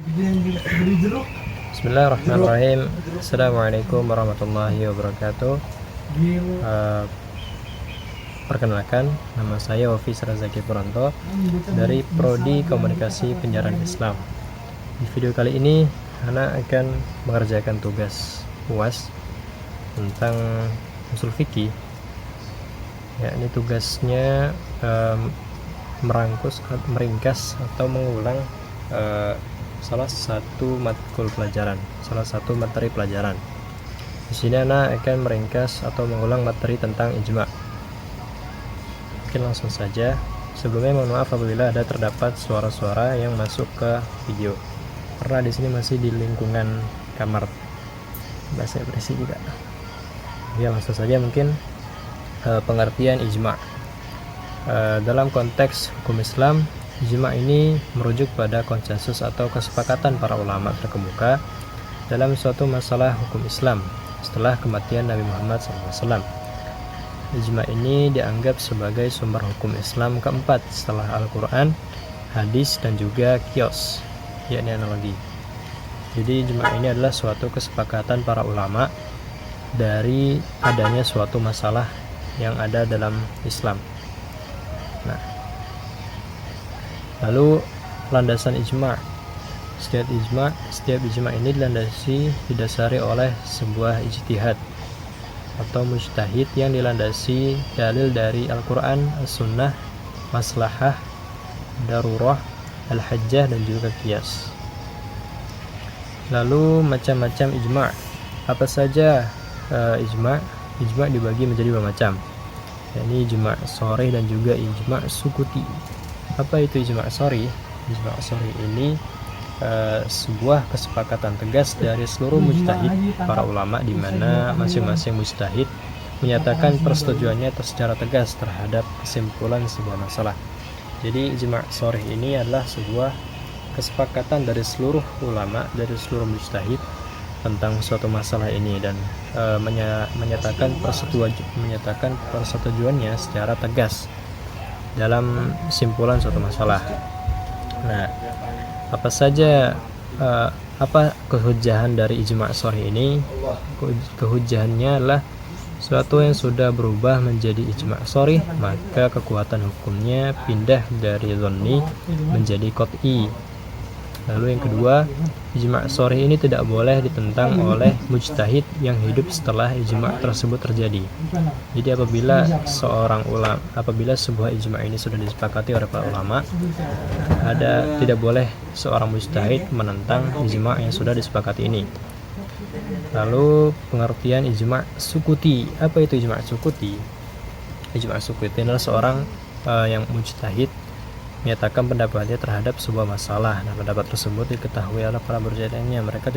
Bismillahirrahmanirrahim. Assalamualaikum warahmatullahi wabarakatuh. Perkenalkan, nama saya Hafiz Razaki Puranto dari Prodi Komunikasi Penyiaran Islam. Di video kali ini, Ana akan mengerjakan tugas UAS tentang usul fikih. Ya, ini tugasnya meringkas atau mengulang salah satu materi pelajaran. Di sini Ana akan meringkas atau mengulang materi tentang ijma'. Oke, langsung saja. Sebelumnya mohon maaf apabila ada terdapat suara-suara yang masuk ke video, karena di sini masih di lingkungan kamar, bahasa berisik juga. Ya, langsung saja mungkin pengertian ijma'. Dalam konteks hukum Islam, ijma' ini merujuk pada konsensus atau kesepakatan para ulama terkemuka dalam suatu masalah hukum Islam setelah kematian Nabi Muhammad SAW. Ijma' ini dianggap sebagai sumber hukum Islam keempat setelah Al-Quran, hadis, dan juga qiyas, yakni analogi. Jadi ijma' ini adalah suatu kesepakatan para ulama dari adanya suatu masalah yang ada dalam Islam. Nah, lalu landasan ijma'. Setiap ijma' ini didasari oleh sebuah ijtihad atau mujtahid yang dilandasi dalil dari Al-Quran, As-Sunnah, maslahah, darurah, al-hajjah, dan juga qiyas. Lalu macam-macam ijma'. Apa saja ijma'? Ijma' dibagi menjadi dua macam, yakni ijma' shorih dan juga ijma' sukuti. Apa itu ijma' shorih? Ijma' shorih ini sebuah kesepakatan tegas dari seluruh mujtahid para ulama, di mana masing-masing mujtahid menyatakan persetujuannya secara tegas terhadap kesimpulan sebuah masalah. Jadi ijma' shorih ini adalah sebuah kesepakatan dari seluruh ulama, dari seluruh mujtahid tentang suatu masalah ini, dan menyatakan persetujuannya secara tegas dalam kesimpulan suatu masalah. Nah, apa saja kehujahan dari ijma' shorih ini? Kehujahannya adalah suatu yang sudah berubah menjadi ijma' shorih, maka kekuatan hukumnya pindah dari dhanni menjadi qat'i. Lalu yang kedua, ijma' shorih ini tidak boleh ditentang oleh mujtahid yang hidup setelah ijma' tersebut terjadi. Jadi apabila sebuah ijma' ini sudah disepakati oleh para ulama, tidak boleh seorang mujtahid menentang ijma' yang sudah disepakati ini. Lalu pengertian ijma' sukuti. Apa itu ijma' sukuti? Ijma' sukuti adalah seorang yang mujtahid menyatakan pendapatnya terhadap sebuah masalah. Nah, pendapat tersebut diketahui oleh para berjadinya. Mereka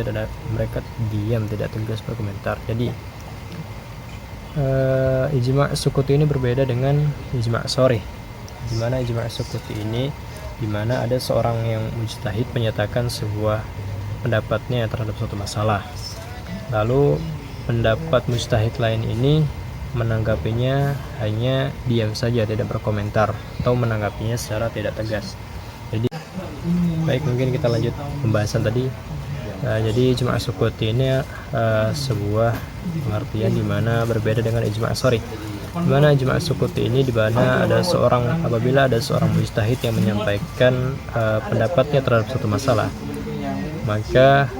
diam, tidak tegas berkomentar. Jadi ijma' sukuti ini berbeda dengan ijma' shorih. Di mana ijma' sukuti ini, di mana ada seorang yang mujtahid menyatakan sebuah pendapatnya terhadap suatu masalah, lalu pendapat mujtahid lain ini menanggapinya hanya diam saja, tidak berkomentar, atau menanggapinya secara tidak tegas. Jadi baik, mungkin kita lanjut pembahasan tadi. Jadi ijma' sukuti ini sebuah pengertian di mana berbeda dengan ijma' shorih. Di mana ijma' sukuti ini apabila ada seorang mujtahid yang menyampaikan pendapatnya terhadap suatu masalah, maka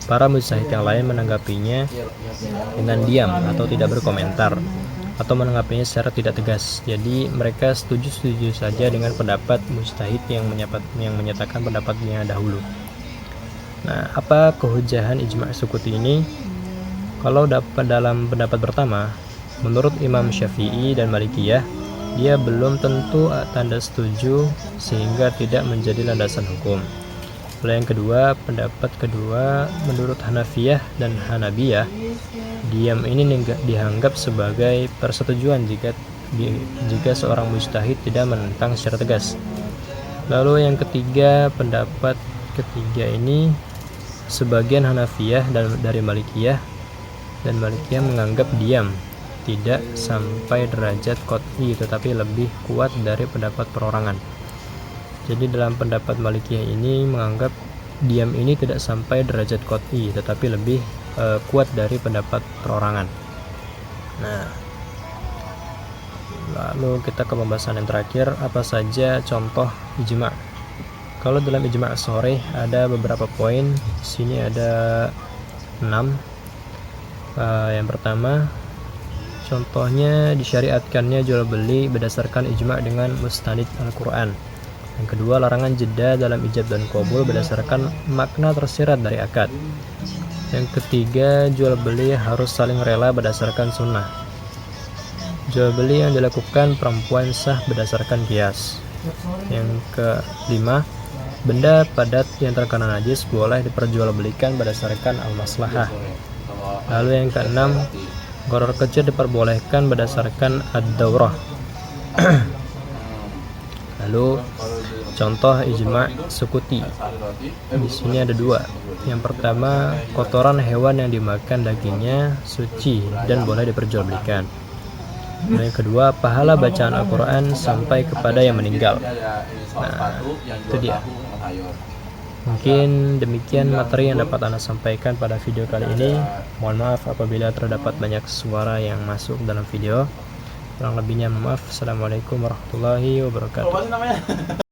para mujtahid yang lain menanggapinya dengan diam atau tidak berkomentar, atau menanggapinya secara tidak tegas. Jadi mereka setuju saja dengan pendapat mujtahid yang menyatakan pendapatnya dahulu. Nah, apa kehujahan ijma' sukuti ini? Kalau dalam pendapat pertama, menurut Imam Syafi'i dan Malikiyah, dia belum tentu tanda setuju sehingga tidak menjadi landasan hukum. Lalu yang kedua, pendapat kedua, menurut Hanafiyah dan Hanabiyah, diam ini dianggap sebagai persetujuan jika seorang mujtahid tidak menentang secara tegas. Lalu yang ketiga, pendapat ketiga ini, sebagian Hanafiyah dan dari Malikiyah menganggap diam tidak sampai derajat qat'i, tetapi lebih kuat dari pendapat perorangan. Jadi dalam pendapat Malikiyah ini menganggap diam ini tidak sampai derajat qot'i, tetapi lebih kuat dari pendapat perorangan. Nah, lalu kita ke pembahasan yang terakhir, apa saja contoh ijma'. Kalau dalam ijma' sharih ada beberapa poin. Di sini ada 6. Yang pertama, contohnya disyariatkannya jual beli berdasarkan ijma' dengan mustanid Al-Quran. Yang kedua, larangan jeda dalam ijab dan qabul berdasarkan makna tersirat dari akad. Yang ketiga, jual beli harus saling rela berdasarkan sunnah. Jual beli yang dilakukan perempuan sah berdasarkan qiyas. Yang kelima, benda padat yang terkena najis boleh diperjualbelikan berdasarkan al-maslahah. Lalu yang keenam, gharar kecil diperbolehkan berdasarkan ad-daurah. Lalu contoh ijma' sukuti. Di sini ada 2. Yang pertama, kotoran hewan yang dimakan dagingnya suci dan boleh diperjualbelikan. Dan yang kedua, pahala bacaan Al-Quran sampai kepada yang meninggal. Nah, itu dia. Mungkin demikian materi yang dapat Anda sampaikan pada video kali ini. Mohon maaf apabila terdapat banyak suara yang masuk dalam video. Kurang lebihnya maaf. Assalamualaikum warahmatullahi wabarakatuh.